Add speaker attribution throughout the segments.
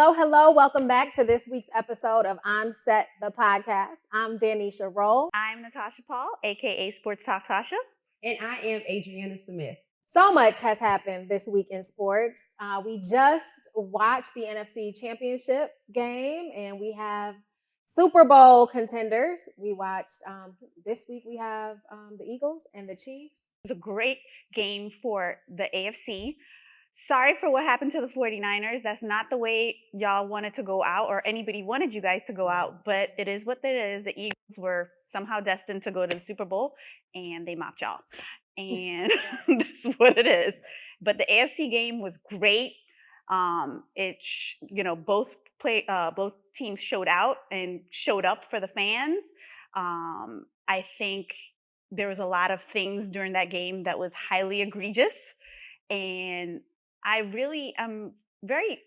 Speaker 1: Hello, hello. Welcome back to this week's episode of I'm Set, the podcast. I'm Danisha Roll.
Speaker 2: I'm Natasha Paul, aka Sports Talk Tasha.
Speaker 3: And I am Adriana Smith.
Speaker 1: So much has happened this week in sports. We just watched the NFC Championship game, and we have Super Bowl contenders. We watched this week. We have the Eagles and the Chiefs.
Speaker 2: It was a great game for the AFC. Sorry for what happened to the 49ers. That's not the way y'all wanted to go out, or anybody wanted you guys to go out, but it is what it is. The Eagles were somehow destined to go to the Super Bowl, and they mopped y'all. And that's what it is. But the AFC game was great. Both teams showed out and showed up for the fans. I think there was a lot of things during that game that was highly egregious, and I really am very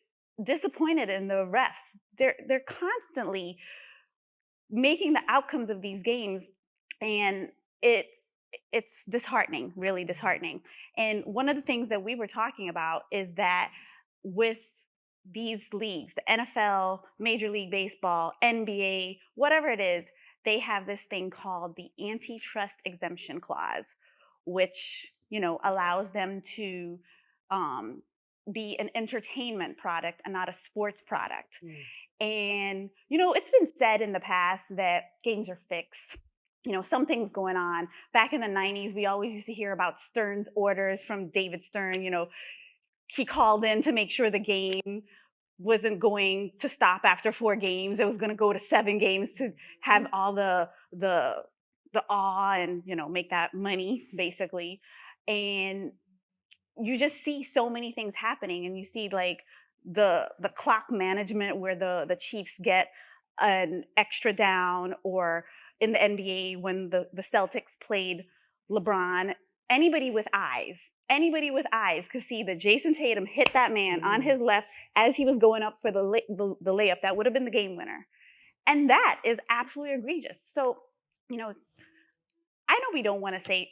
Speaker 2: disappointed in the refs. They're constantly making the outcomes of these games, and it's disheartening, really disheartening. And one of the things that we were talking about is that with these leagues, the NFL, Major League Baseball, NBA, whatever it is, they have this thing called the antitrust exemption clause, which allows them to be an entertainment product and not a sports product. And it's been said in the past that games are fixed. Something's going on. Back in the 90s, we always used to hear about Stern's orders from David Stern. He called in to make sure the game wasn't going to stop after 4 games. It was going to go to 7 games to have all the awe and make that money, basically. And you just see so many things happening, and you see like the clock management where the Chiefs get an extra down, or in the NBA when the Celtics played LeBron. Anybody with eyes could see that Jason Tatum hit that man on his left as he was going up for the layup that would have been the game winner. And that is absolutely egregious. So, I know we don't want to say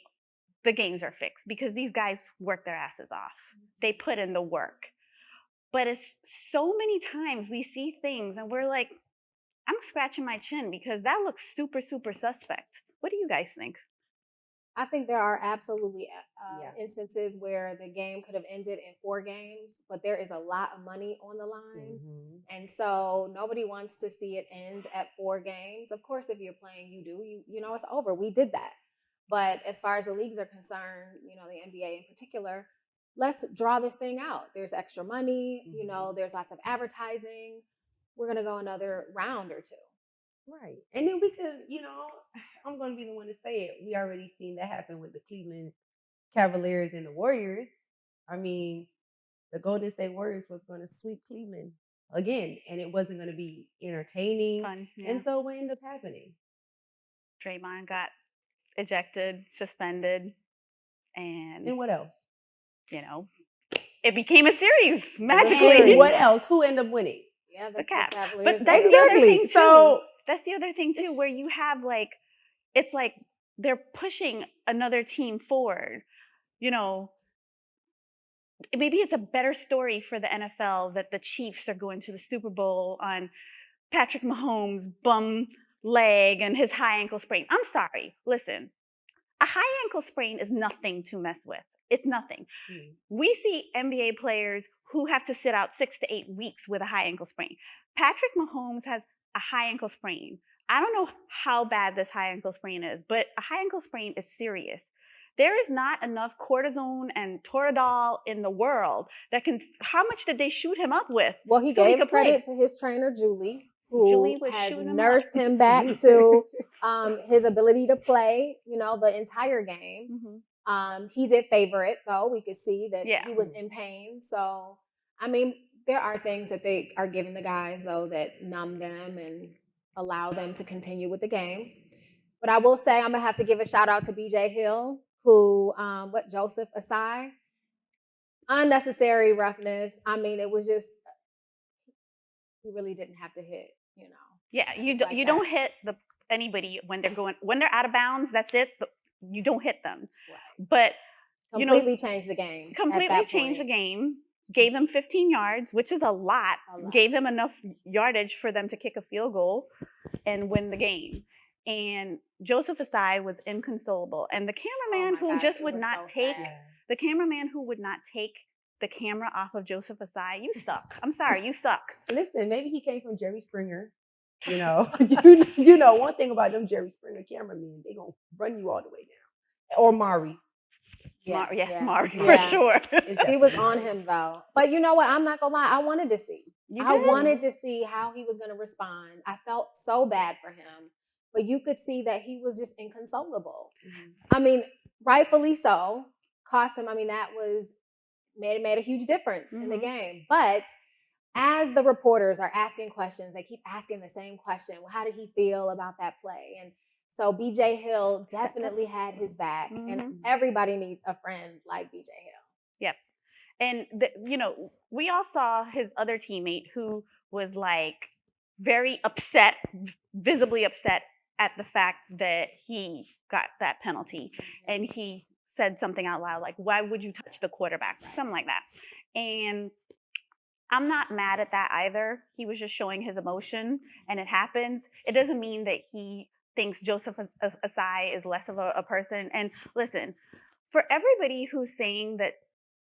Speaker 2: the games are fixed because these guys work their asses off. They put in the work. But it's so many times we see things and we're like, I'm scratching my chin because that looks super, super suspect. What do you guys think?
Speaker 1: I think there are absolutely instances where the game could have ended in 4 games, but there is a lot of money on the line. And so nobody wants to see it end at 4 games. Of course, if you're playing, it's over. We did that. But as far as the leagues are concerned, the NBA in particular, let's draw this thing out. There's extra money, there's lots of advertising. We're going to go another round or 2.
Speaker 3: Right. And then we could, I'm going to be the one to say it. We already seen that happen with the Cleveland Cavaliers and the Warriors. I mean, the Golden State Warriors was going to sweep Cleveland again, and it wasn't going to be entertaining.
Speaker 2: Fun, yeah.
Speaker 3: And so what ended up happening?
Speaker 2: Draymond got ejected, suspended, and
Speaker 3: what else?
Speaker 2: It became a series magically.
Speaker 3: What else? Who ended up winning?
Speaker 1: Yeah,
Speaker 2: the Cavs.
Speaker 1: Cavaliers.
Speaker 2: But that's the other thing too. That's the other thing too, where you have it's like they're pushing another team forward. Maybe it's a better story for the NFL that the Chiefs are going to the Super Bowl on Patrick Mahomes' bum leg and his high ankle sprain. I'm sorry. Listen, a high ankle sprain is nothing to mess with. It's nothing. We see NBA players who have to sit out 6 to 8 weeks with a high ankle sprain. Patrick Mahomes has a high ankle sprain. I don't know how bad this high ankle sprain is, but a high ankle sprain is serious. There is not enough cortisone and Toradol in the world that can. How much did they shoot him up with?
Speaker 1: Well, he gave credit to his trainer, Julie, who has nursed him back to his ability to play, the entire game. He did favor it, though. We could see that he was in pain. So, I mean, there are things that they are giving the guys, though, that numb them and allow them to continue with the game. But I will say I'm going to have to give a shout out to BJ Hill, who, Joseph Asai. Unnecessary roughness. I mean, it was just, he really didn't have to hit,
Speaker 2: Yeah, you don't hit anybody when they're out of bounds. That's it. You don't hit them.
Speaker 1: Right.
Speaker 2: But
Speaker 1: completely changed the game.
Speaker 2: Completely changed the game. gave them 15 yards, which is a lot,
Speaker 1: A lot.
Speaker 2: gave them enough yardage for them to kick a field goal and win the game. And Joseph Asai was inconsolable. And the cameraman
Speaker 1: Oh my
Speaker 2: who
Speaker 1: gosh,
Speaker 2: just
Speaker 1: it
Speaker 2: would
Speaker 1: was
Speaker 2: not
Speaker 1: so
Speaker 2: take
Speaker 1: sad.
Speaker 2: the cameraman who would not take the camera off of Joseph Asai, you suck. I'm sorry, you suck.
Speaker 3: Listen, maybe he came from Jerry Springer. You know, one thing about them Jerry Springer cameramen, they gonna run you all the way down. Or Mari.
Speaker 2: Yes, Mari, for
Speaker 1: Yeah.
Speaker 2: sure.
Speaker 1: He was on him though. But you know what? I'm not gonna lie. I wanted to see. I wanted to see how he was gonna respond. I felt so bad for him. But you could see that he was just inconsolable. I mean, rightfully so. Cost him. I mean, that was made a huge difference in the game. But as the reporters are asking questions, they keep asking the same question. Well, how did he feel about that play? And so BJ Hill definitely had his back, and everybody needs a friend like BJ Hill.
Speaker 2: Yep. And we all saw his other teammate who was like very upset, visibly upset at the fact that he got that penalty. And he said something out loud like, "Why would you touch the quarterback?" Something like that. And I'm not mad at that either. He was just showing his emotion, and it happens. It doesn't mean that he thinks Joseph Asai is less of a person. And listen, for everybody who's saying that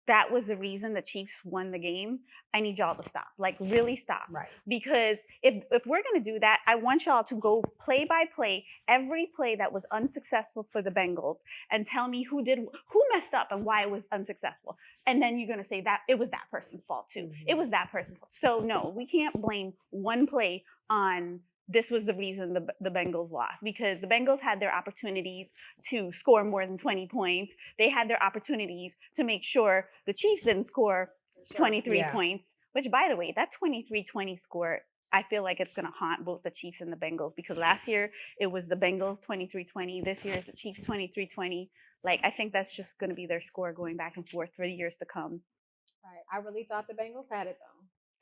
Speaker 2: that was the reason the Chiefs won the game, I need y'all to stop. Like, really stop.
Speaker 3: Right.
Speaker 2: Because if we're going to do that, I want y'all to go play by play, every play that was unsuccessful for the Bengals, and tell me who messed up and why it was unsuccessful. And then you're going to say that it was that person's fault too. It was that person's fault. So no, we can't blame one play on this was the reason the Bengals lost, because the Bengals had their opportunities to score more than 20 points. They had their opportunities to make sure the Chiefs didn't score 23 points, which, by the way, that 23-20 score, I feel like it's going to haunt both the Chiefs and the Bengals, because last year it was the Bengals 23-20. This year it's the Chiefs 23-20. Like, I think that's just going to be their score going back and forth for the years to come.
Speaker 1: Right. I really thought the Bengals had it though.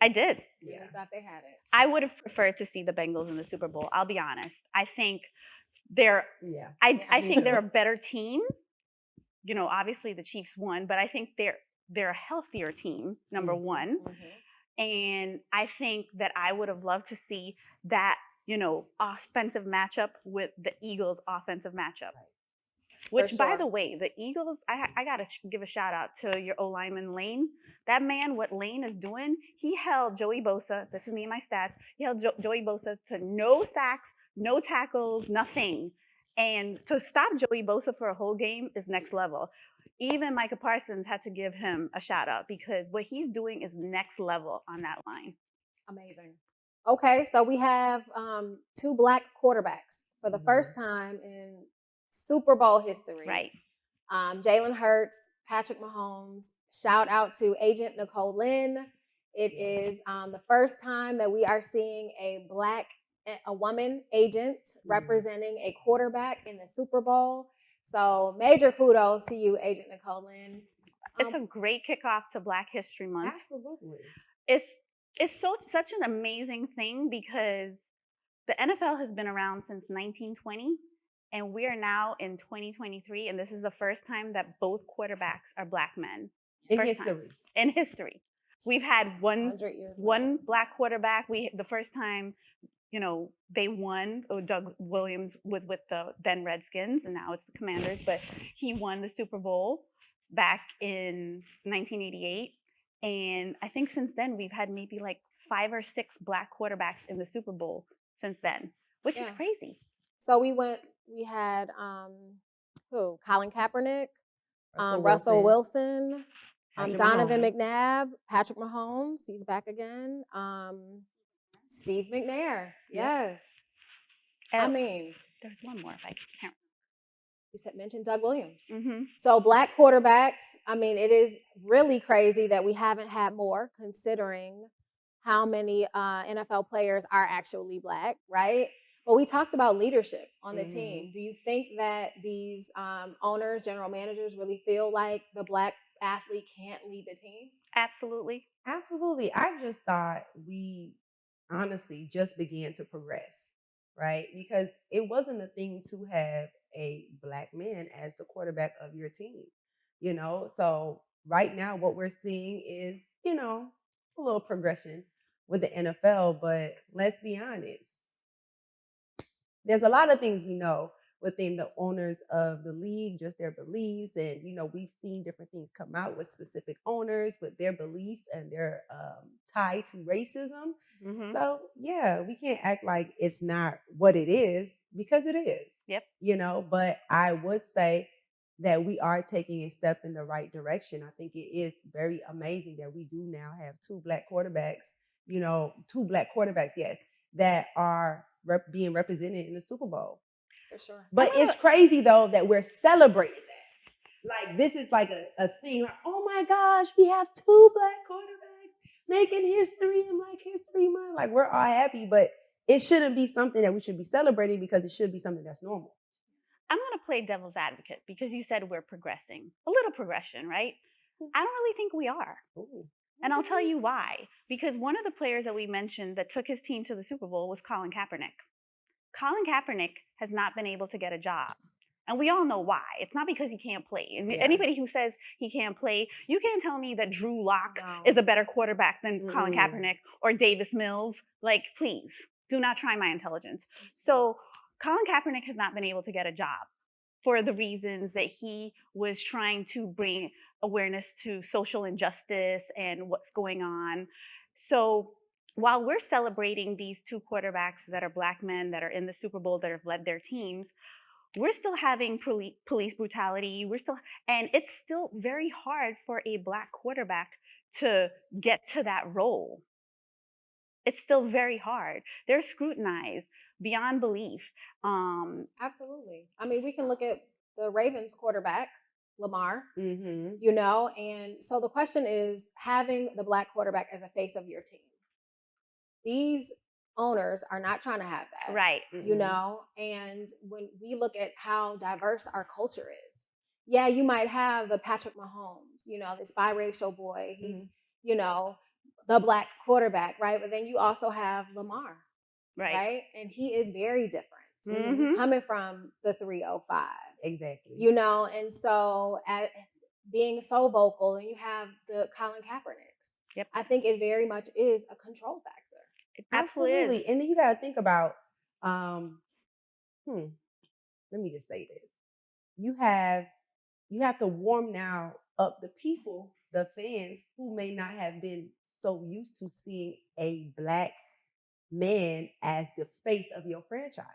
Speaker 2: I did.
Speaker 1: Yeah. I thought they had it.
Speaker 2: I would have preferred to see the Bengals in the Super Bowl. I'll be honest. I think they're I think they're a better team. You know, obviously the Chiefs won, but I think they're a healthier team, number one. And I think that I would have loved to see that, offensive matchup with the Eagles' offensive matchup. Which, by the way, the Eagles, I got to give a shout out to your O-lineman, Lane. That man, what Lane is doing, he held Joey Bosa, this is me and my stats, he held Joey Bosa to no sacks, no tackles, nothing. And to stop Joey Bosa for a whole game is next level. Even Micah Parsons had to give him a shout out, because what he's doing is next level on that line.
Speaker 1: Amazing. Okay, so we have 2 Black quarterbacks for the first time in Super Bowl history.
Speaker 2: Right.
Speaker 1: Jalen Hurts, Patrick Mahomes. Shout out to Agent Nicole Lynn. It is the first time that we are seeing a woman agent representing a quarterback in the Super Bowl. So major kudos to you, Agent Nicole Lynn.
Speaker 2: It's a great kickoff to Black History Month.
Speaker 3: Absolutely.
Speaker 2: It's such an amazing thing, because the NFL has been around since 1920, and we are now in 2023, and this is the first time that both quarterbacks are Black men.
Speaker 3: In history.
Speaker 2: In history. We've had one Black quarterback. The first time, they won. Doug Williams was with the then Redskins, and now it's the Commanders, but he won the Super Bowl back in 1988. And I think since then we've had maybe like 5 or 6 Black quarterbacks in the Super Bowl since then, which is crazy.
Speaker 1: So we had Colin Kaepernick, Russell Wilson, Donovan McNabb, Patrick Mahomes, he's back again, Steve McNair. Yes. I mean,
Speaker 2: there's one more if I can't.
Speaker 1: You mentioned Doug Williams. So Black quarterbacks, I mean, it is really crazy that we haven't had more, considering how many NFL players are actually Black, right? But we talked about leadership on the team. Do you think that these owners, general managers really feel like the Black athlete can't lead the team?
Speaker 2: Absolutely.
Speaker 3: Absolutely. I just thought we honestly just began to progress, right? Because it wasn't a thing to have a Black man as the quarterback of your team, So right now what we're seeing is you know, a little progression with the NFL. But let's be honest, there's a lot of things we know within the owners of the league, just their beliefs. And, we've seen different things come out with specific owners with their belief and their tie to racism.
Speaker 2: Hmm.
Speaker 3: So, yeah, we can't act like it's not what it is because it is,
Speaker 2: Yep.
Speaker 3: but I would say that we are taking a step in the right direction. I think it is very amazing that we do now have two black quarterbacks, yes, that are being represented in the Super Bowl.
Speaker 1: For sure.
Speaker 3: But it's crazy though that we're celebrating that. Like this is like a thing. Like, oh my gosh, we have two black quarterbacks making history in Black History Month. Like we're all happy, but it shouldn't be something that we should be celebrating because it should be something that's normal.
Speaker 2: I'm going to play devil's advocate because you said we're progressing. A little progression, right? I don't really think we are.
Speaker 3: Ooh.
Speaker 2: And I'll tell you why. Because one of the players that we mentioned that took his team to the Super Bowl was Colin Kaepernick. Colin Kaepernick has not been able to get a job. And we all know why. It's not because he can't play. And anybody who says he can't play, you can't tell me that Drew Lock is a better quarterback than Colin Kaepernick or Davis Mills. Like, please, do not try my intelligence. So Colin Kaepernick has not been able to get a job for the reasons that he was trying to bring awareness to social injustice and what's going on. So while we're celebrating these two quarterbacks that are black men that are in the Super Bowl that have led their teams, we're still having police brutality. And it's still very hard for a black quarterback to get to that role. It's still very hard. They're scrutinized beyond belief.
Speaker 1: Absolutely. I mean, we can look at the Ravens quarterback, Lamar,
Speaker 3: Mm-hmm.
Speaker 1: and so the question is having the black quarterback as a face of your team. These owners are not trying to have that.
Speaker 2: Right.
Speaker 1: And when we look at how diverse our culture is, yeah, you might have the Patrick Mahomes, this biracial boy. He's, the black quarterback, right? But then you also have Lamar, right? And he is very different coming from the 305.
Speaker 3: Exactly.
Speaker 1: And so being so vocal, and you have the Colin Kaepernicks.
Speaker 2: Yep.
Speaker 1: I think it very much is a control factor.
Speaker 2: It absolutely is.
Speaker 3: And then you got to think about, let me just say this. You have to warm now up the people, the fans who may not have been so used to seeing a black man as the face of your franchise.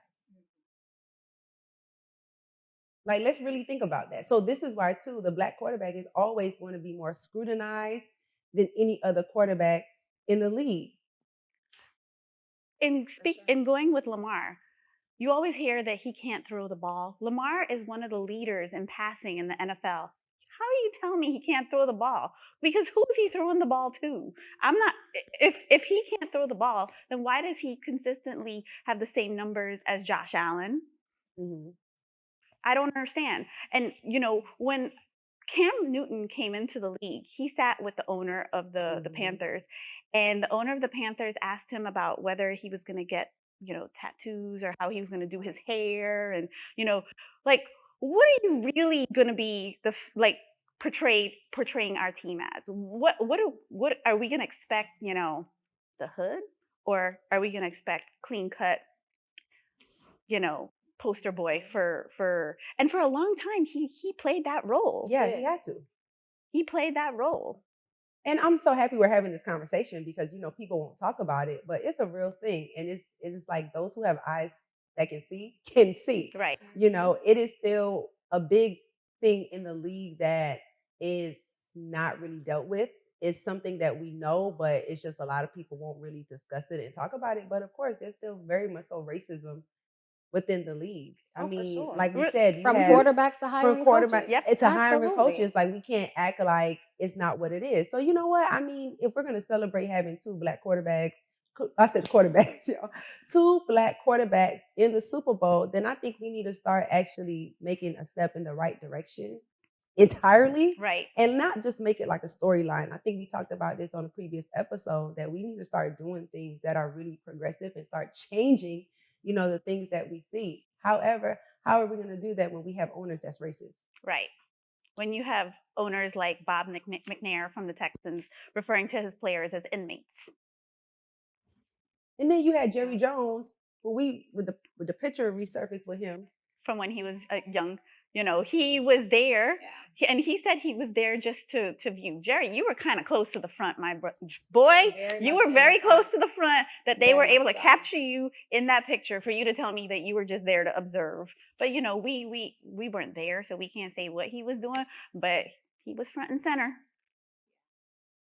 Speaker 3: Like, let's really think about that. So this is why, too, the black quarterback is always going to be more scrutinized than any other quarterback in the league.
Speaker 2: In going with Lamar, you always hear that he can't throw the ball. Lamar is one of the leaders in passing in the NFL. How are you telling me he can't throw the ball? Because who is he throwing the ball to? I'm not. If he can't throw the ball, then why does he consistently have the same numbers as Josh Allen?
Speaker 3: Mm-hmm.
Speaker 2: I don't understand. And when Cam Newton came into the league, he sat with the owner of the Panthers, and the owner of the Panthers asked him about whether he was going to get, tattoos or how he was going to do his hair. And, like, what are you really going to be portraying our team as? What are we going to expect, the hood, or are we going to expect clean cut, poster boy and for a long time he played that role.
Speaker 3: Yeah, he had to.
Speaker 2: He played that role.
Speaker 3: And I'm so happy we're having this conversation because people won't talk about it, but it's a real thing. And it's like those who have eyes that can see.
Speaker 2: Right.
Speaker 3: It is still a big thing in the league that is not really dealt with. It's something that we know, but it's just a lot of people won't really discuss it and talk about it. But of course, there's still very much so racism within the league. I mean,
Speaker 1: sure.
Speaker 3: like we said,
Speaker 1: from quarterbacks to hiring coaches.
Speaker 2: Yep.
Speaker 3: It's a hiring coaches. Like we can't act like it's not what it is. So you know what? I mean, if we're gonna celebrate having two black quarterbacks, I said quarterbacks, y'all, two black quarterbacks in the Super Bowl, then I think we need to start actually making a step in the right direction entirely.
Speaker 2: Right.
Speaker 3: And not just make it like a storyline. I think we talked about this on a previous episode that we need to start doing things that are really progressive and start changing the things that we see. However, how are we going to do that when we have owners that's racist?
Speaker 2: Right. when you have owners like Bob McNair from the Texans referring to his players as inmates.
Speaker 3: And then you had
Speaker 1: Yeah.
Speaker 3: Jerry Jones, who with the picture resurfaced with him.
Speaker 2: From when he was young. He was there,
Speaker 1: Yeah.
Speaker 2: and he said he was there just to view. Jerry, you were kind of close to the front, my boy.
Speaker 1: Very
Speaker 2: You
Speaker 1: much
Speaker 2: were
Speaker 1: in
Speaker 2: very
Speaker 1: the
Speaker 2: close
Speaker 1: front.
Speaker 2: to the front that they were
Speaker 1: Very
Speaker 2: able to
Speaker 1: much so.
Speaker 2: capture you in that picture for you to tell me that you were just there to observe. But we weren't there, so we can't say what he was doing. But he was front and center.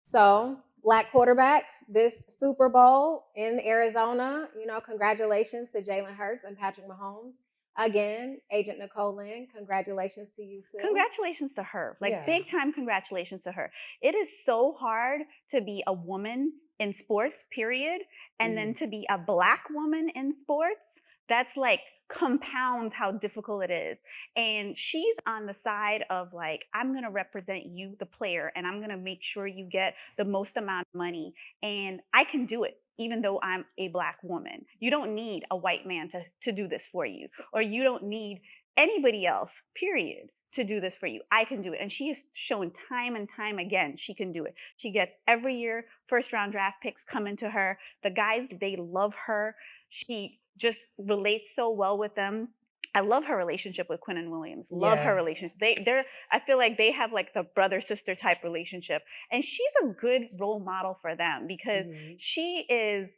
Speaker 1: So, Black quarterbacks this Super Bowl in Arizona. Congratulations to Jalen Hurts and Patrick Mahomes. Again, Agent Nicole Lynn, congratulations to you too.
Speaker 2: Congratulations to her. Like,
Speaker 3: Yeah.
Speaker 2: big time congratulations to her. It is so hard to be a woman in sports, period. And then to be a Black woman in sports, that's like compounds how difficult it is. And she's on the side of like, I'm going to represent you, the player, and I'm going to make sure you get the most amount of money. And I can do it, even though I'm a Black woman. You don't need a white man to do this for you, or you don't need anybody else, period, to do this for you. I can do it. And she has shown time and time again she can do it. She gets every year first round draft picks coming to her. The guys, they love her. She just relates so well with them. I love her relationship with Quinnen Williams. Love her relationship. I feel like they have like the brother sister type relationship, and she's a good role model for them because she is,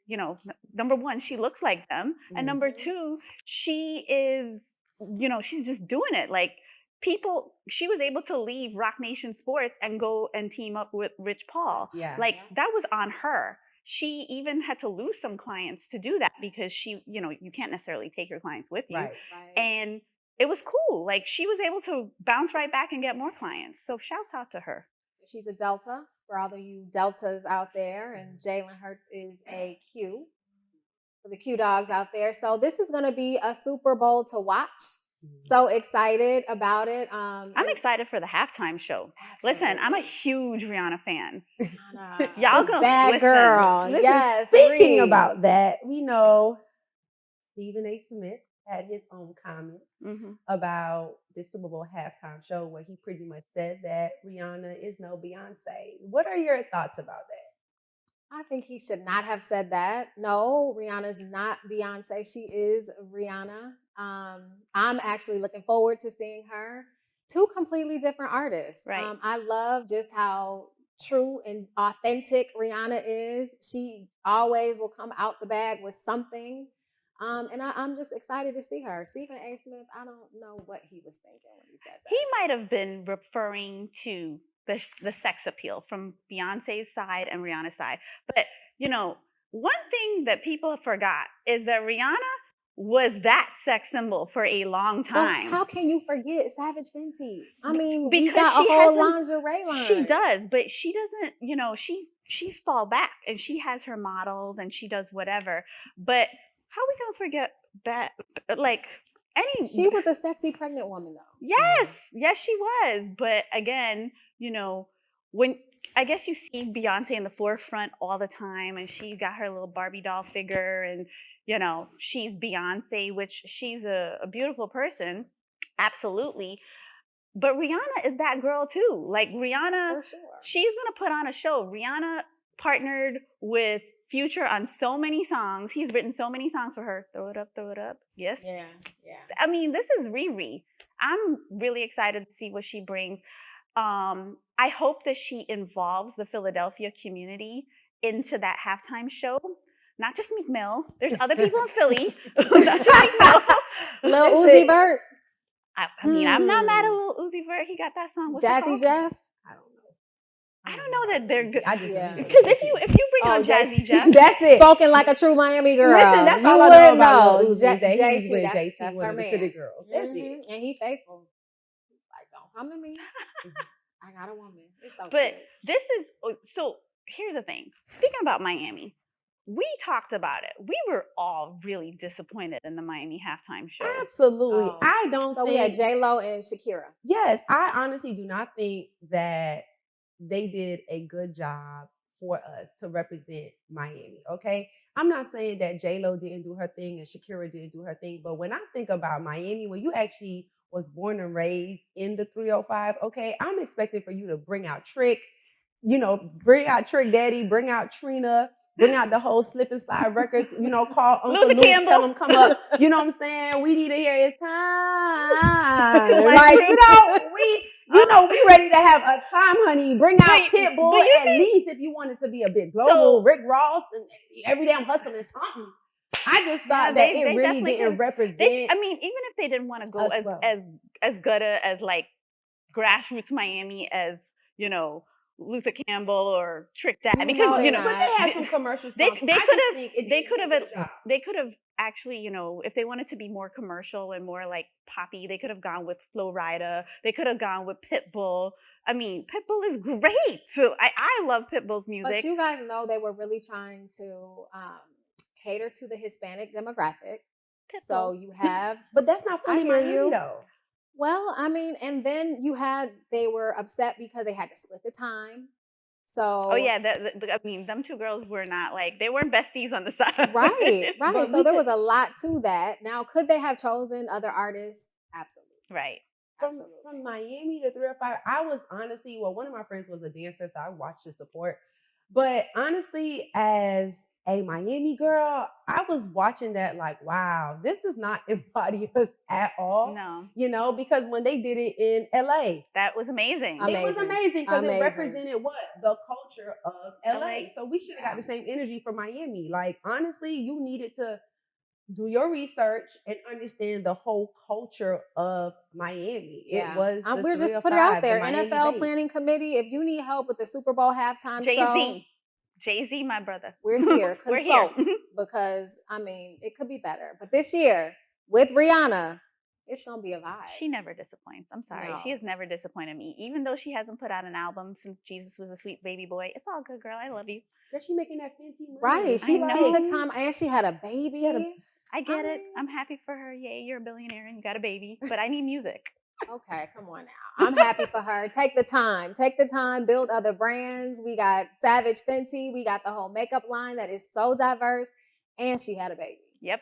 Speaker 2: number one, she looks like them, and number two, she is, she's just doing it. Like, she was able to leave Rock Nation Sports and go and team up with Rich Paul.
Speaker 3: Yeah.
Speaker 2: Like, that was on her. She even had to lose some clients to do that because you can't necessarily take your clients with you.
Speaker 3: Right.
Speaker 2: And it was cool. Like, she was able to bounce right back and get more clients. So shouts out to her.
Speaker 1: She's a Delta for all of you Deltas out there, and Jalen Hurts is a Q for the Q dogs out there. So this is going to be a Super Bowl to watch. So excited about it.
Speaker 2: I'm excited for the halftime show. Listen, I'm a huge Rihanna fan.
Speaker 1: Rihanna.
Speaker 2: Y'all go
Speaker 1: bad
Speaker 2: listen.
Speaker 1: girl.
Speaker 3: Listen,
Speaker 1: Yes.
Speaker 3: speaking
Speaker 1: Reed.
Speaker 3: about that, we know Stephen A. Smith had his own comments about the Super Bowl halftime show where he pretty much said that Rihanna is no Beyonce. What are your thoughts about that?
Speaker 1: I think he should not have said that. No, Rihanna's not Beyonce. She is Rihanna. I'm actually looking forward to seeing her. Two completely different artists.
Speaker 2: Right.
Speaker 1: I love just how true and authentic Rihanna is. She always will come out the bag with something. And I'm just excited to see her. Stephen A. Smith, I don't know what he was thinking when he said that.
Speaker 2: He might have been referring to the sex appeal from Beyonce's side and Rihanna's side. But, one thing that people forgot is that Rihanna was that sex symbol for a long time.
Speaker 1: How can you forget Savage Fenty? I mean,
Speaker 2: Because
Speaker 1: we got a whole lingerie line.
Speaker 2: She does, but she doesn't, she's fall back and she has her models and she does whatever. But how are we gonna forget that? Like,
Speaker 1: she was a sexy pregnant woman though.
Speaker 2: Yes, she was. But again, when I guess you see Beyonce in the forefront all the time, and she got her little Barbie doll figure, and she's Beyonce, which she's a beautiful person, absolutely. But Rihanna is that girl too. Like, Rihanna,
Speaker 1: For sure.
Speaker 2: she's gonna put on a show. Rihanna partnered with Future on so many songs. He's written so many songs for her. Throw it up, throw it up. Yes.
Speaker 1: Yeah.
Speaker 2: I mean, this is Riri. I'm really excited to see what she brings. I hope that she involves the Philadelphia community into that halftime show. Not just Meek Mill. There's other people in Philly. Not just Meek Mill.
Speaker 1: Lil Uzi Vert.
Speaker 2: I mean, I'm not mad at Lil Uzi Vert. He got that song. What's it
Speaker 1: Jazzy
Speaker 2: called?
Speaker 1: Jeff.
Speaker 2: I don't know that they're good.
Speaker 3: I just
Speaker 2: Because if you bring on Jazzy Jeff,
Speaker 3: that's it.
Speaker 1: Spoken like a true Miami girl.
Speaker 3: Listen, that's
Speaker 1: you
Speaker 3: all I
Speaker 1: would
Speaker 3: know about Lil Uzi.
Speaker 1: J-
Speaker 3: That
Speaker 1: JT,
Speaker 3: he's with
Speaker 1: that's,
Speaker 3: JT,
Speaker 1: that's
Speaker 3: one
Speaker 1: her
Speaker 3: of the
Speaker 1: man.
Speaker 3: City Girls. That's it.
Speaker 1: And he faithful. He's like, don't come to me. I got a woman. It's so
Speaker 2: but
Speaker 1: cute.
Speaker 2: this is so. Here's the thing. Speaking about Miami, we talked about it. We were all really disappointed in the Miami halftime show.
Speaker 3: Absolutely.
Speaker 1: Oh.
Speaker 3: I don't
Speaker 1: So
Speaker 3: think.
Speaker 1: we had J-Lo and Shakira.
Speaker 3: Yes, I honestly do not think that they did a good job for us to represent Miami. Okay. I'm not saying that J-Lo didn't do her thing and Shakira didn't do her thing, but when I think about Miami, when you actually was born and raised in the 305, okay, I'm expecting for you to bring out Trick, bring out Trick Daddy, bring out Trina, bring out the whole Slip and Slide Records, call Uncle
Speaker 2: Luther
Speaker 3: Luke,
Speaker 2: Campbell.
Speaker 3: tell him come up. You know what I'm saying? We need to hear his time.
Speaker 2: To my
Speaker 3: Like,
Speaker 2: crew.
Speaker 3: we ready to have a time, honey. Bring out
Speaker 2: But
Speaker 3: Pitbull
Speaker 2: you
Speaker 3: at
Speaker 2: think-
Speaker 3: least if you wanted to be a bit global.
Speaker 2: So-
Speaker 3: Rick Ross and every damn hustling something. I just thought that
Speaker 2: they
Speaker 3: it really
Speaker 2: definitely
Speaker 3: didn't
Speaker 2: could-
Speaker 3: represent.
Speaker 2: I mean, even if they didn't want to go
Speaker 3: Us well.
Speaker 2: as gutta as like grassroots Miami as Luther Campbell or Trick Dad,
Speaker 1: You
Speaker 2: because
Speaker 1: know they're
Speaker 3: but they had some commercial
Speaker 2: they
Speaker 3: songs.
Speaker 2: could
Speaker 3: I
Speaker 2: have
Speaker 3: just think it
Speaker 2: they
Speaker 3: didn't
Speaker 2: could
Speaker 3: do a
Speaker 2: have
Speaker 3: good job.
Speaker 2: they could have actually, if they wanted to be more commercial and more like poppy, they could have gone with Flo Rida. They could have gone with Pitbull. I mean, Pitbull is great. So I love Pitbull's music.
Speaker 1: But you guys know they were really trying to cater to the Hispanic demographic.
Speaker 2: Pitbull.
Speaker 1: So you have,
Speaker 3: But that's not
Speaker 1: I
Speaker 3: fully
Speaker 1: hear
Speaker 3: Miami
Speaker 1: you.
Speaker 3: though.
Speaker 1: well, I mean, and then they were upset because they had to split the time. So
Speaker 2: Oh yeah, I mean, them two girls were not like they weren't besties on the side.
Speaker 1: right.
Speaker 3: But
Speaker 1: So
Speaker 3: we
Speaker 1: there
Speaker 3: could-
Speaker 1: was a lot to that. Now, could they have chosen other artists? Absolutely.
Speaker 2: Right.
Speaker 1: Absolutely.
Speaker 3: From Miami to 305, I was honestly, one of my friends was a dancer, so I watched the support. But honestly, as a Miami girl, I was watching that like, wow, this does not embody us at all.
Speaker 2: No,
Speaker 3: Because when they did it in LA,
Speaker 2: that was amazing.
Speaker 3: it was amazing because it
Speaker 1: Amazing.
Speaker 3: represented what? The culture of LA.
Speaker 2: LA.
Speaker 3: So we should have got the same energy from Miami. Like, honestly, you needed to do your research and understand the whole culture of Miami.
Speaker 1: Yeah.
Speaker 3: It was the
Speaker 1: We're just
Speaker 3: 305,
Speaker 1: put it out
Speaker 3: the
Speaker 1: there.
Speaker 3: Miami
Speaker 1: NFL
Speaker 3: base.
Speaker 1: planning committee. If you need help with the Super Bowl halftime show,
Speaker 2: Jay-Z, my brother.
Speaker 1: we're here.
Speaker 2: We're here.
Speaker 1: Consult because I mean it could be better. But this year with Rihanna, it's gonna be a vibe.
Speaker 2: She never disappoints. I'm sorry. She
Speaker 1: No.
Speaker 2: has never disappointed me. Even though she hasn't put out an album since Jesus Was a Sweet Baby Boy. It's all good, girl. I love you.
Speaker 3: Girl, she making that Fenty money.
Speaker 1: Right. She
Speaker 2: know.
Speaker 1: took time and she had a baby.
Speaker 3: She had a-
Speaker 2: I get it.
Speaker 1: mean-
Speaker 2: I'm happy for her. Yay, you're a billionaire and you got a baby. But I need music.
Speaker 1: Okay, come on now. I'm happy for her. Take the time, build other brands. We got Savage Fenty, we got the whole makeup line that is so diverse, and she had a baby.
Speaker 2: Yep.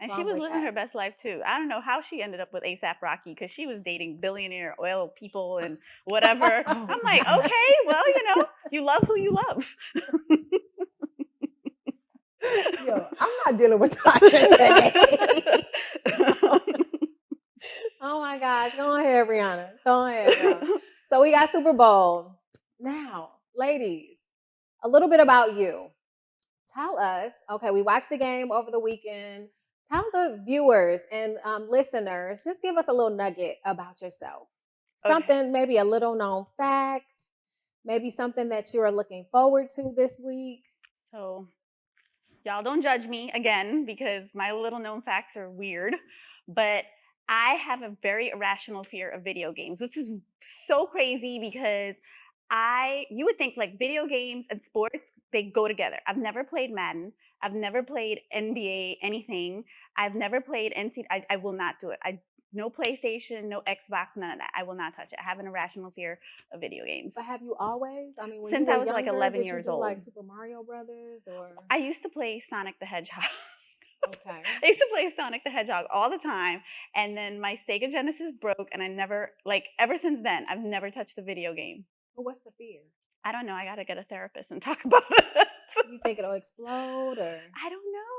Speaker 2: And
Speaker 1: So
Speaker 2: she
Speaker 1: I'm
Speaker 2: was
Speaker 1: with
Speaker 2: living
Speaker 1: that.
Speaker 2: her best life too. I don't know how she ended up with ASAP Rocky because she was dating billionaire oil people and whatever.
Speaker 3: Oh,
Speaker 2: I'm like,
Speaker 3: God.
Speaker 2: okay, well, you love who you love.
Speaker 3: Yo, I'm not dealing with Tasha today.
Speaker 1: Oh my gosh, go ahead, Rihanna. Go ahead, girl. So we got Super Bowl. Now, ladies, a little bit about you. Tell us, okay, we watched the game over the weekend. Tell the viewers and listeners, just give us a little nugget about yourself.
Speaker 2: Okay.
Speaker 1: Something, maybe a little known fact, maybe something that you're looking forward to this week.
Speaker 2: So, y'all don't judge me again because my little known facts are weird, but I have a very irrational fear of video games, which is so crazy because you would think like video games and sports, they go together. I've never played Madden. I've never played NBA, anything. I've never played NCAA. I will not do it. No PlayStation, no Xbox, none of that. I will not touch it. I have an irrational fear of video games.
Speaker 1: But have you always? I mean, when
Speaker 2: Since
Speaker 1: you were
Speaker 2: I was like
Speaker 1: younger,
Speaker 2: 11
Speaker 1: did you
Speaker 2: years
Speaker 1: do, like
Speaker 2: old.
Speaker 1: Super Mario Brothers or
Speaker 2: I used to play Sonic the Hedgehog.
Speaker 1: okay.
Speaker 2: I used to play Sonic the Hedgehog all the time. And then my Sega Genesis broke and I never, ever since then, I've never touched a video game.
Speaker 1: Well, what's the fear?
Speaker 2: I don't know. I got to get a therapist and talk about it.
Speaker 1: You think it'll explode or
Speaker 2: I don't know.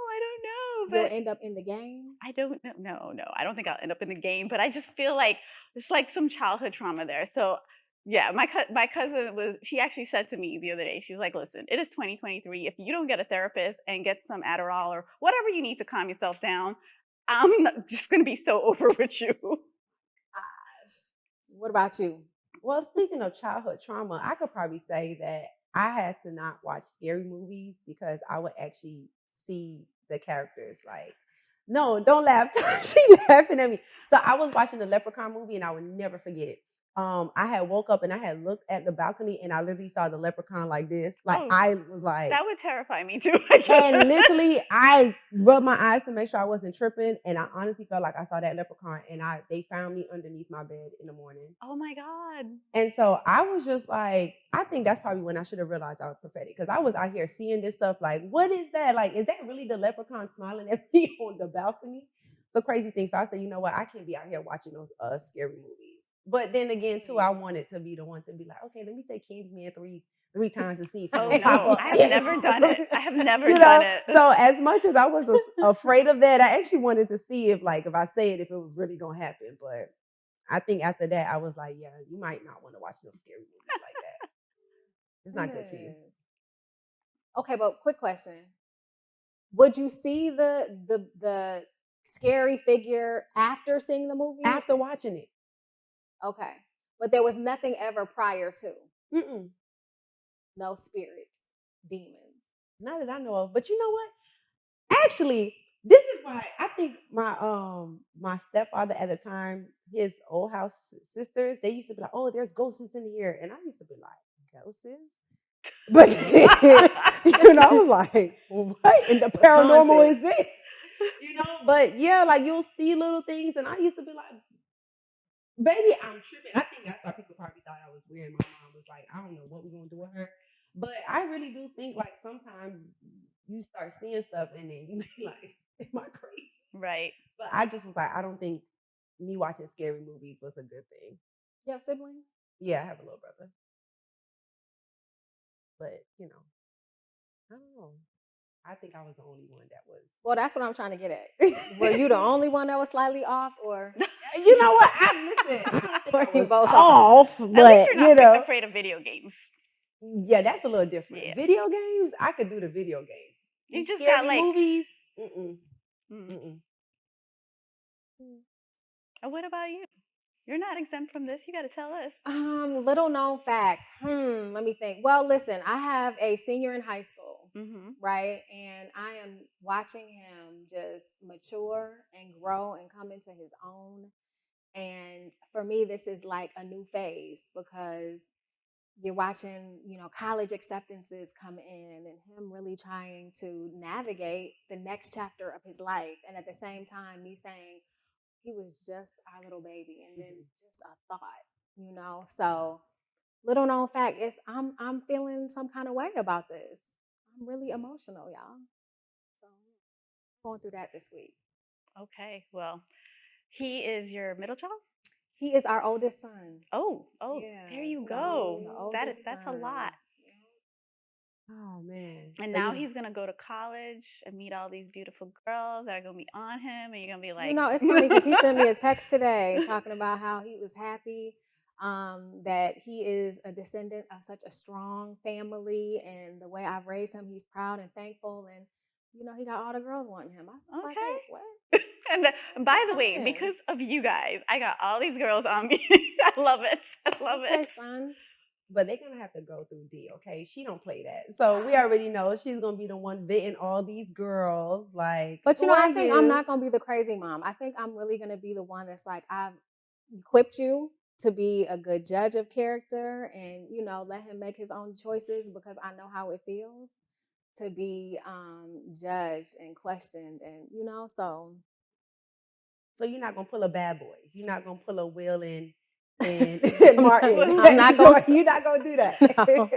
Speaker 1: you'll
Speaker 2: But
Speaker 1: end up in the game?
Speaker 2: I don't know. No, I don't think I'll end up in the game. But I just feel like it's like some childhood trauma there. So yeah, my cousin she actually said to me the other day, she was like, listen, it is 2023. If you don't get a therapist and get some Adderall or whatever you need to calm yourself down, I'm just going to be so over with you.
Speaker 1: What about you?
Speaker 3: Well, speaking of childhood trauma, I could probably say that I had to not watch scary movies because I would actually see the characters like, no, don't laugh. She laughing at me. So I was watching the Leprechaun movie and I would never forget it. I had woke up and I had looked at the balcony and I literally saw the leprechaun like this. Like
Speaker 2: Oh,
Speaker 3: I was like,
Speaker 2: That would terrify me too. I guess.
Speaker 3: and literally I rubbed my eyes to make sure I wasn't tripping. And I honestly felt like I saw that leprechaun and they found me underneath my bed in the morning.
Speaker 2: Oh my God.
Speaker 3: And so I was just like, I think that's probably when I should have realized I was prophetic because I was out here seeing this stuff like, what is that? Like, is that really the leprechaun smiling at me on the balcony? a crazy thing. So I said, you know what? I can't be out here watching those scary movies. But then again, too, I wanted to be the one to be like, okay, let me say Candyman three times to see if he's
Speaker 2: Oh
Speaker 3: gonna pop
Speaker 2: no,
Speaker 3: up.
Speaker 2: I have never done it. I have never
Speaker 3: You
Speaker 2: done
Speaker 3: know,
Speaker 2: it.
Speaker 3: so as much as I was afraid of that, I actually wanted to see if I say it, if it was really gonna happen. But I think after that, I was like, yeah, you might not want to watch no scary movies like that. It's not good for you.
Speaker 1: Yes. Okay, but quick question. Would you see the scary figure after seeing the movie?
Speaker 3: After watching it.
Speaker 1: Okay. But there was nothing ever prior to.
Speaker 3: Mm-mm.
Speaker 1: No spirits, demons.
Speaker 3: Not that I know of. But you know what? Actually, this is why I think my stepfather at the time, his old house sisters, they used to be like, oh, there's ghosts in here. And I used to be like, ghosts? But I was like, what in the paranormal is this? But yeah, like you'll see little things, and I used to be like, baby, I'm tripping. I think that's why people probably thought I was weird. My mom was like, I don't know what we're gonna do with her. But I really do think like sometimes you start seeing stuff and then you be like, am I crazy?
Speaker 2: Right.
Speaker 3: But I just was like, I don't think me watching scary movies was a good thing.
Speaker 1: You have siblings?
Speaker 3: Yeah, I have a little brother. But I don't know. I think I was the only one that was.
Speaker 1: Well, that's what I'm trying to get at. Were you the only one that was slightly off, or
Speaker 3: You know what? Listen. I don't think
Speaker 1: Or
Speaker 3: I
Speaker 1: you
Speaker 3: was
Speaker 1: both
Speaker 3: off,
Speaker 2: At least
Speaker 3: but
Speaker 2: you're not afraid of video games.
Speaker 3: yeah, that's a little different.
Speaker 2: Yeah.
Speaker 3: Video games, I could do the video games.
Speaker 2: You
Speaker 3: These
Speaker 2: just
Speaker 3: scary
Speaker 2: got like.
Speaker 3: movies.
Speaker 2: Mm.
Speaker 3: Mm-mm.
Speaker 2: What about you? You're not exempt from this. You got to tell us.
Speaker 1: little known fact. Let me think. Well, listen, I have a senior in high school, right? And I am watching him just mature and grow and come into his own. And for me, this is like a new phase because you're watching, college acceptances come in and him really trying to navigate the next chapter of his life. And at the same time, me saying, he was just our little baby and then just a thought. So little known fact is I'm feeling some kind of way about this. I'm really emotional, y'all. So going through that this week.
Speaker 2: Okay, well, he is your middle child?
Speaker 1: He is our oldest son.
Speaker 2: Oh,
Speaker 1: Yeah,
Speaker 2: there you
Speaker 1: so
Speaker 2: go.
Speaker 1: the oldest
Speaker 2: That's a
Speaker 1: son.
Speaker 2: lot.
Speaker 3: Oh man.
Speaker 2: And
Speaker 3: So
Speaker 2: now he's gonna go to college and meet all these beautiful girls that are gonna be on him, and you're gonna be like,
Speaker 1: It's funny because he sent me a text today talking about how he was happy that he is a descendant of such a strong family, and the way I've raised him, he's proud and thankful, and he got all the girls wanting him. I was like, wait, what?
Speaker 2: And by the way, because of you guys, I got all these girls on me. I love it. I love
Speaker 1: Okay,
Speaker 2: it.
Speaker 1: son.
Speaker 3: but they're gonna have to go through D, okay? She don't play that. So we already know she's gonna be the one vetting all these girls. Like,
Speaker 1: But
Speaker 3: who
Speaker 1: I
Speaker 3: are
Speaker 1: think I'm
Speaker 3: you?
Speaker 1: not gonna be the crazy mom. I think I'm really gonna be the one that's like, I've equipped you to be a good judge of character and let him make his own choices because I know how it feels to be judged and questioned and so
Speaker 3: So you're not gonna pull a Bad Boys. You're not gonna pull a Will and Martin.
Speaker 1: I'm not gonna
Speaker 3: You're not gonna do that.
Speaker 1: no,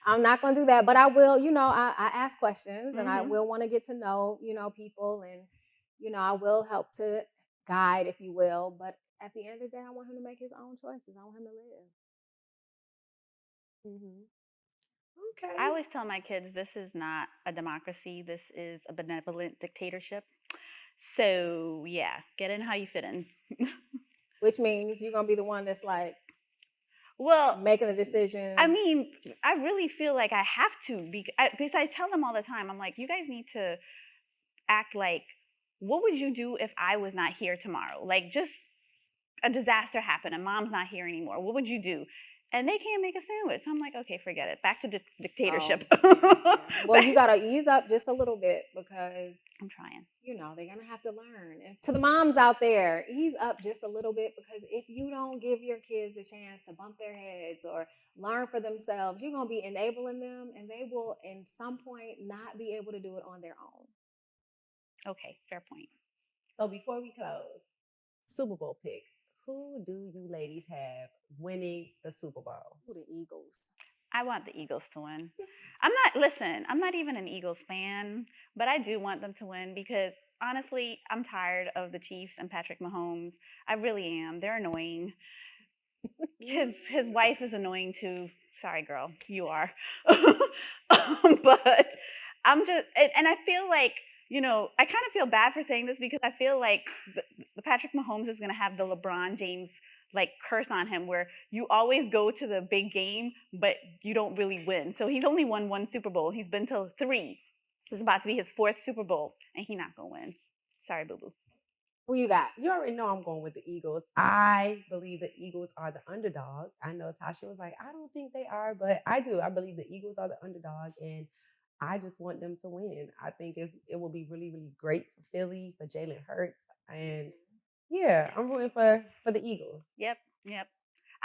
Speaker 1: I'm not gonna do that, but I will, I ask questions and I will want to get to know, people and I will help to guide, if you will, but at the end of the day, I want him to make his own choices. I want him to live.
Speaker 3: Okay.
Speaker 2: I always tell my kids this is not a democracy. This is a benevolent dictatorship. So yeah, get in how you fit in.
Speaker 1: Which means you're gonna be the one that's like,
Speaker 2: well,
Speaker 1: making the decisions.
Speaker 2: I mean, I really feel like I have to because I tell them all the time. I'm like, you guys need to act like, what would you do if I was not here tomorrow? Like, just a disaster happened and mom's not here anymore. What would you do? And they can't make a sandwich. I'm like, okay, forget it. Back to dictatorship.
Speaker 1: Yeah. Well, you got to ease up just a little bit because
Speaker 2: I'm trying.
Speaker 1: They're going to have to learn. And to the moms out there, ease up just a little bit because if you don't give your kids the chance to bump their heads or learn for themselves, you're going to be enabling them and they will, in some point, not be able to do it on their own.
Speaker 2: Okay, fair point.
Speaker 3: So before we close, Super Bowl pick. Who do you ladies have winning the Super Bowl?
Speaker 1: Who, the Eagles?
Speaker 2: I want the Eagles to win. I'm not even an Eagles fan, but I do want them to win because honestly, I'm tired of the Chiefs and Patrick Mahomes. I really am. They're annoying. His wife is annoying too. Sorry, girl, you are. But I'm just, and I feel like, I kind of feel bad for saying this because I feel like the Patrick Mahomes is going to have the LeBron James like curse on him, where you always go to the big game, but you don't really win. So he's only won 1 Super Bowl. He's been to 3. This is about to be his 4th Super Bowl, and he's not gonna win. Sorry, boo boo.
Speaker 1: Who you got?
Speaker 3: You already know I'm going with the Eagles. I believe the Eagles are the underdog. I know Tasha was like, I don't think they are, but I do. I believe the Eagles are the underdog, and I just want them to win. I think it will be really, really great for Philly, for Jalen Hurts, and yeah, I'm rooting for the Eagles.
Speaker 2: Yep, yep.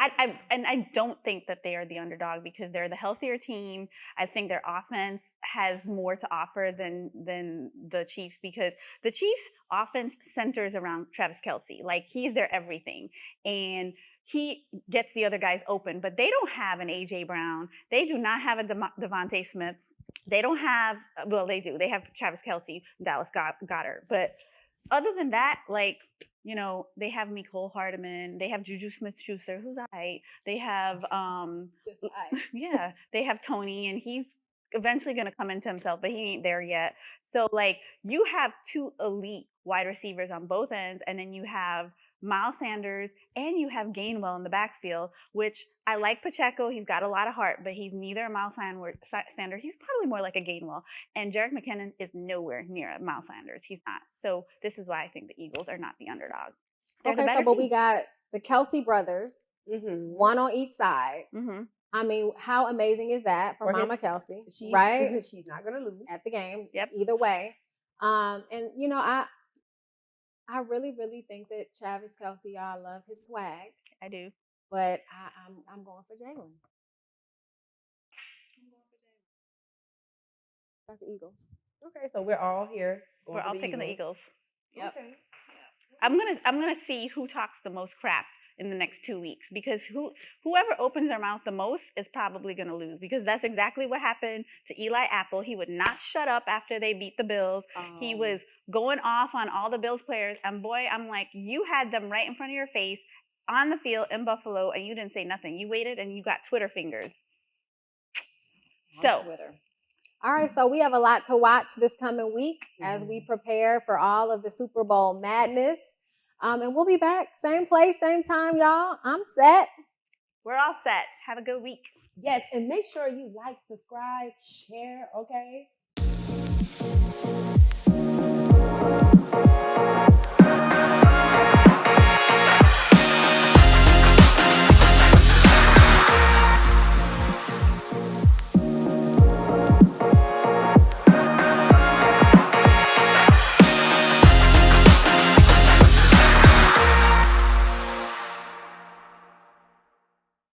Speaker 2: I don't think that they are the underdog because they're the healthier team. I think their offense has more to offer than the Chiefs, because the Chiefs offense centers around Travis Kelce. Like, he's their everything. And he gets the other guys open, but they don't have an AJ Brown. They do not have a Devontae Smith. They don't have, well, they do. They have Travis Kelce, Dallas Goddard. But other than that, like, they have Mecole Hardman, they have Juju Smith-Schuster, who's they have
Speaker 1: Just I.
Speaker 2: yeah, they have Tony, and he's eventually going to come into himself, but he ain't there yet. So, like, you have 2 elite wide receivers on both ends, and then you have Miles Sanders and you have Gainwell in the backfield, which I like Pacheco. He's got a lot of heart, but he's neither a Miles Sanders. He's probably more like a Gainwell. And Jerick McKinnon is nowhere near Miles Sanders. He's not. So this is why I think the Eagles are not the underdog. They're the
Speaker 1: Okay,
Speaker 2: better
Speaker 1: so but
Speaker 2: team.
Speaker 1: we got the Kelsey brothers,
Speaker 3: Mm-hmm.
Speaker 1: one on each side.
Speaker 2: Mm-hmm.
Speaker 1: I mean, how amazing is that for Mama Kelsey, right?
Speaker 3: She's not gonna lose.
Speaker 1: At the game,
Speaker 2: Yep.
Speaker 1: either way. And I really, really think that Travis Kelce, I love his swag,
Speaker 2: I do.
Speaker 1: but I'm going for Jalen. About the Eagles.
Speaker 3: Okay, so we're all here.
Speaker 2: We're all picking the Eagles.
Speaker 1: Yep.
Speaker 3: Okay.
Speaker 2: I'm gonna see who talks the most crap in the next 2 weeks, because whoever opens their mouth the most is probably gonna lose, because that's exactly what happened to Eli Apple. He would not shut up after they beat the Bills. He was going off on all the Bills players, and boy, I'm like, you had them right in front of your face on the field in Buffalo, and you didn't say nothing. You waited and you got Twitter fingers.
Speaker 1: On Twitter. All right, so we have a lot to watch this coming week as we prepare for all of the Super Bowl madness. And we'll be back, same place, same time, y'all. I'm set.
Speaker 2: We're all set. Have a good week.
Speaker 3: Yes, and make sure you like, subscribe, share, okay?